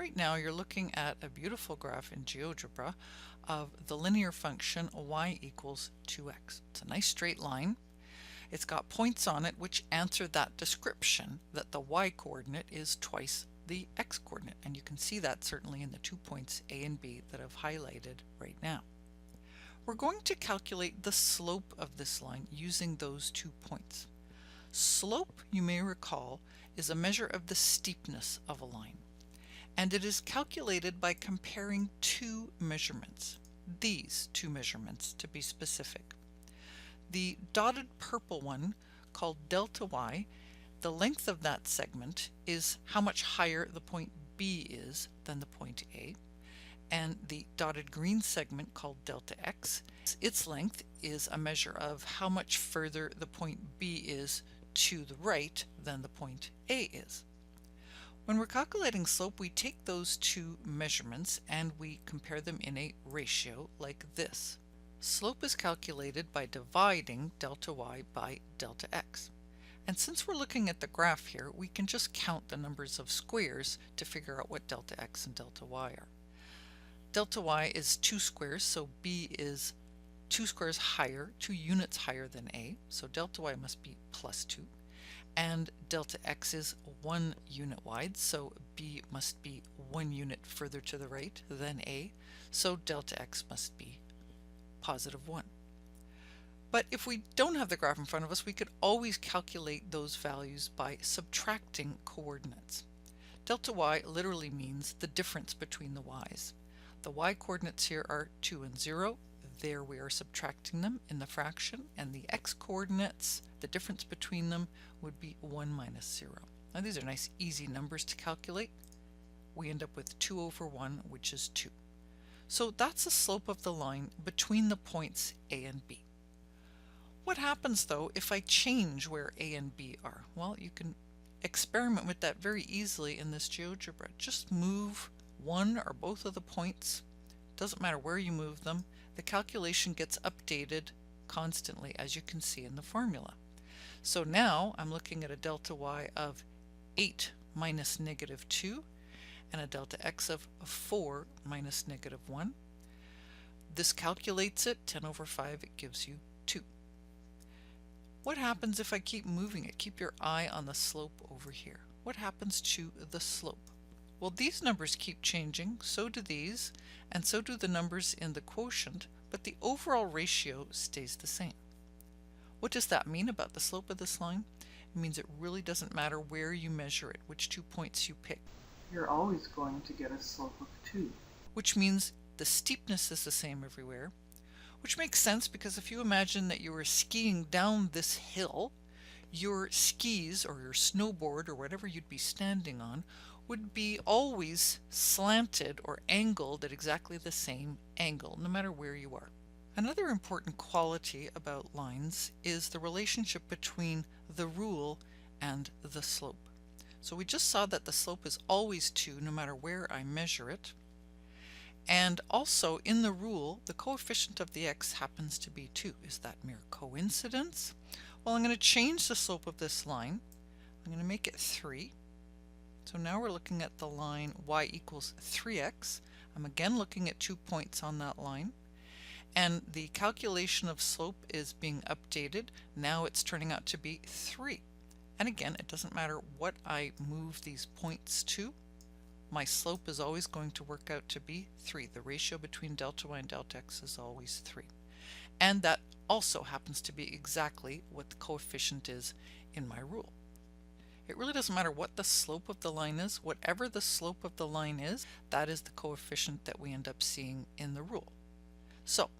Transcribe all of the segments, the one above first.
right now you're looking at a beautiful graph in GeoGebra of the linear function y equals 2x. It's a nice straight line. It's got points on it which answer that description that the y-coordinate is twice the x-coordinate, and you can see that certainly in the 2 points A and B that I've highlighted right now. We're going to calculate the slope of this line using those 2 points. Slope, you may recall, is a measure of the steepness of a line, and it is calculated by comparing two measurements, these two measurements to be specific. The dotted purple one, called delta y, the length of that segment is how much higher the point B is than the point A, and the dotted green segment, called delta x, its length is a measure of how much further the point B is to the right than the point A is. When we're calculating slope, we take those two measurements and we compare them in a ratio like this. Slope is calculated by dividing delta y by delta x. And since we're looking at the graph here, we can just count the numbers of squares to figure out what delta x and delta y are. Delta y is 2 squares, so B is 2 squares higher, 2 units higher than A, so delta y must be plus 2. And delta x is 1 unit wide, so B must be 1 unit further to the right than A, so delta x must be positive 1. But if we don't have the graph in front of us, we could always calculate those values by subtracting coordinates. Delta y literally means the difference between the y's. The y-coordinates here are 2 and 0. There we are subtracting them in the fraction, and the x-coordinates, the difference between them, would be 1 minus 0. Now these are nice easy numbers to calculate. We end up with 2 over 1, which is 2. So that's the slope of the line between the points A and B. What happens though if I change where A and B are? Well, you can experiment with that very easily in this GeoGebra. Just move one or both of the points. Doesn't matter where you move them. The calculation gets updated constantly, as you can see in the formula. So now I'm looking at a delta y of 8 minus negative 2 and a delta x of 4 minus negative 1. This calculates it, 10 over 5, it gives you 2. What happens if I keep moving it? Keep your eye on the slope over here. What happens to the slope? Well, these numbers keep changing, so do these, and so do the numbers in the quotient, but the overall ratio stays the same. What does that mean about the slope of this line? It means it really doesn't matter where you measure it, which 2 points you pick. You're always going to get a slope of 2. Which means the steepness is the same everywhere, which makes sense because if you imagine that you were skiing down this hill, your skis or your snowboard or whatever you'd be standing on would be always slanted or angled at exactly the same angle, no matter where you are. Another important quality about lines is the relationship between the rule and the slope. So we just saw that the slope is always 2 no matter where I measure it. And also in the rule, the coefficient of the x happens to be 2. Is that mere coincidence? Well, I'm going to change the slope of this line. I'm going to make it 3. So now we're looking at the line y equals 3x. I'm again looking at 2 points on that line. And the calculation of slope is being updated. Now it's turning out to be 3. And again, it doesn't matter what I move these points to. My slope is always going to work out to be 3. The ratio between delta y and delta x is always 3. And that also happens to be exactly what the coefficient is in my rule. It really doesn't matter what the slope of the line is. Whatever the slope of the line is, that is the coefficient that we end up seeing in the rule. So,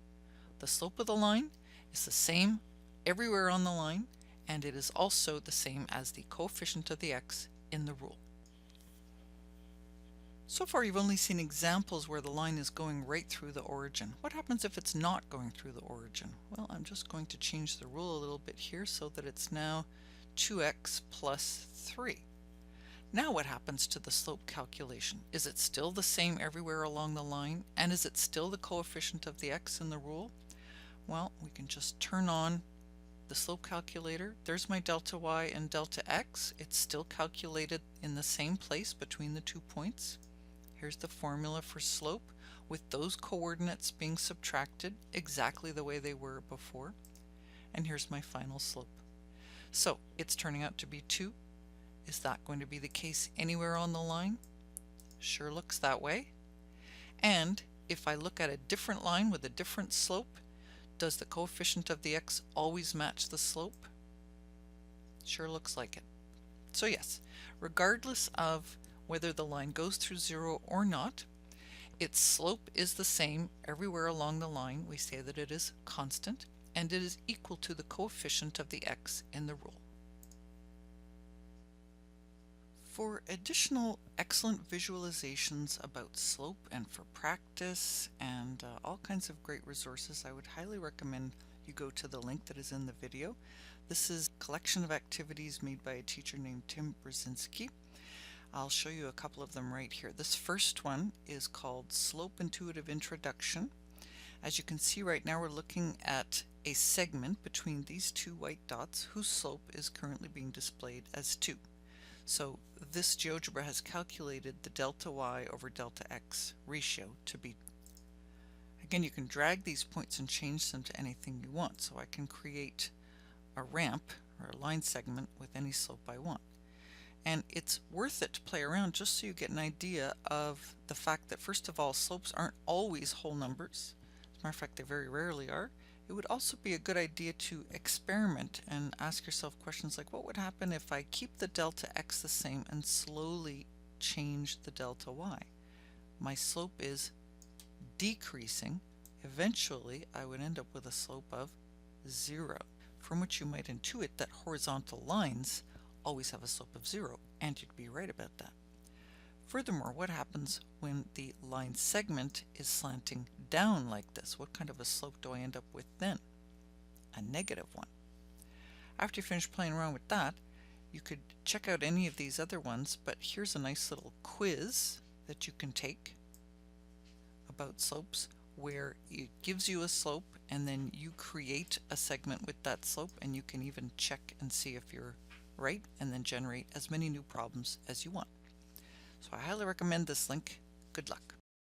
the slope of the line is the same everywhere on the line, and it is also the same as the coefficient of the x in the rule. So far you've only seen examples where the line is going right through the origin. What happens if it's not going through the origin? Well, I'm just going to change the rule a little bit here so that it's now 2x plus 3. Now what happens to the slope calculation? Is it still the same everywhere along the line? And is it still the coefficient of the x in the rule? Well, we can just turn on the slope calculator. There's my delta y and delta x. It's still calculated in the same place between the 2 points. Here's the formula for slope with those coordinates being subtracted exactly the way they were before. And here's my final slope. So it's turning out to be 2. Is that going to be the case anywhere on the line? Sure looks that way. And if I look at a different line with a different slope, does the coefficient of the x always match the slope? Sure looks like it. So yes, regardless of whether the line goes through 0 or not, its slope is the same everywhere along the line. We say that it is constant, and it is equal to the coefficient of the x in the rule. For additional excellent visualizations about slope and for practice and all kinds of great resources, I would highly recommend you go to the link that is in the video. This is a collection of activities made by a teacher named Tim Brzezinski. I'll show you a couple of them right here. This first one is called Slope Intuitive Introduction. As you can see right now, we're looking at a segment between these two white dots whose slope is currently being displayed as 2. So this GeoGebra has calculated the delta y over delta x ratio to be. Again, you can drag these points and change them to anything you want. So I can create a ramp or a line segment with any slope I want. And it's worth it to play around just so you get an idea of the fact that, first of all, slopes aren't always whole numbers. As a matter of fact, they very rarely are. It would also be a good idea to experiment and ask yourself questions like, what would happen if I keep the delta x the same and slowly change the delta y? My slope is decreasing. Eventually, I would end up with a slope of 0, from which you might intuit that horizontal lines always have a slope of 0, and you'd be right about that. Furthermore, what happens when the line segment is slanting down like this? What kind of a slope do I end up with then? A negative one. After you finish playing around with that, you could check out any of these other ones, but here's a nice little quiz that you can take about slopes where it gives you a slope and then you create a segment with that slope, and you can even check and see if you're right and then generate as many new problems as you want. So I highly recommend this link. Good luck.